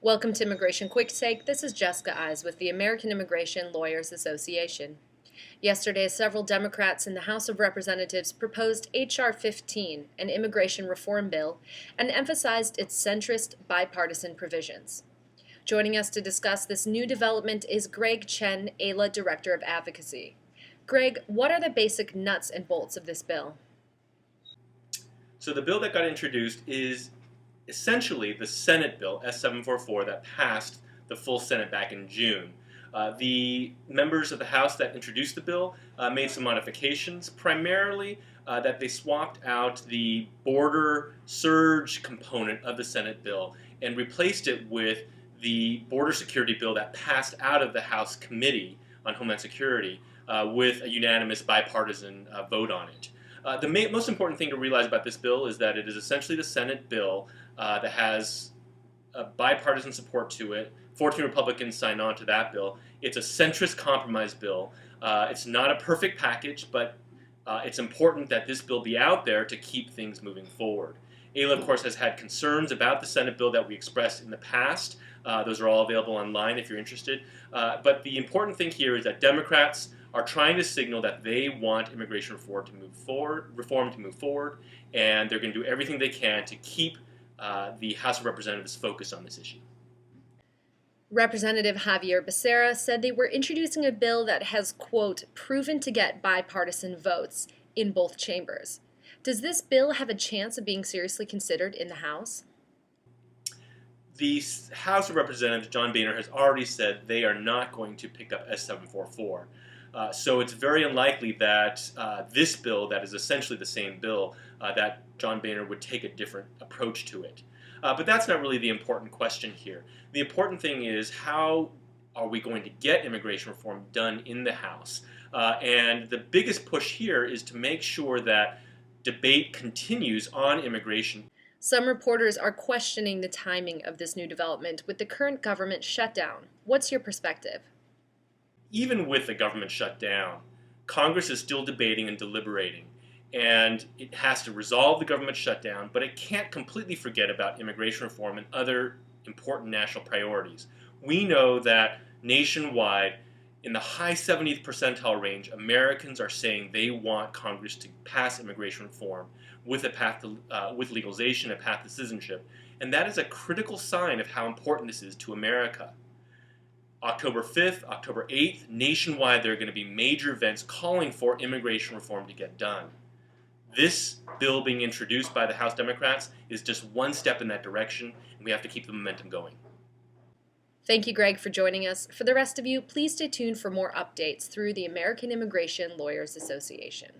Welcome to Immigration Quicktake. This is Jessica Eyes with the American Immigration Lawyers Association. Yesterday, several Democrats in the House of Representatives proposed H.R. 15, an immigration reform bill, and emphasized its centrist bipartisan provisions. Joining us to discuss this new development is Greg Chen, AILA Director of Advocacy. Greg, what are the basic nuts and bolts of this bill? So the bill that got introduced is essentially the Senate bill, S744, that passed the full Senate back in June. The members of the House that introduced the bill made some modifications, primarily that they swapped out the border surge component of the Senate bill and replaced it with the border security bill that passed out of the House Committee on Homeland Security with a unanimous bipartisan vote on it. The most important thing to realize about this bill is that it is essentially the Senate bill that has a bipartisan support to it. 14 Republicans signed on to that bill. It's a centrist compromise bill. It's not a perfect package, but it's important that this bill be out there to keep things moving forward. AILA, of course, has had concerns about the Senate bill that we expressed in the past. Those are all available online if you're interested. But the important thing here is that Democrats are trying to signal that they want immigration reform to move forward, and they're going to do everything they can to keep the House of Representatives focused on this issue. Representative Javier Becerra said they were introducing a bill that has, quote, proven to get bipartisan votes in both chambers. Does this bill have a chance of being seriously considered in the House? The House of Representatives, John Boehner, has already said they are not going to pick up S744. So it's very unlikely that this bill, that is essentially the same bill, that John Boehner would take a different approach to it. But that's not really the important question here. The important thing is, how are we going to get immigration reform done in the House? And the biggest push here is to make sure that debate continues on immigration. Some reporters are questioning the timing of this new development with the current government shutdown. What's your perspective? Even with the government shutdown, Congress is still debating and deliberating, and it has to resolve the government shutdown, but it can't completely forget about immigration reform and other important national priorities. We know that nationwide, in the high 70th percentile range, Americans are saying they want Congress to pass immigration reform with a path to, with legalization, a path to citizenship, and that is a critical sign of how important this is to America. October 5th, October 8th, nationwide there are going to be major events calling for immigration reform to get done. This bill being introduced by the House Democrats is just one step in that direction, and we have to keep the momentum going. Thank you, Greg, for joining us. For the rest of you, please stay tuned for more updates through the American Immigration Lawyers Association.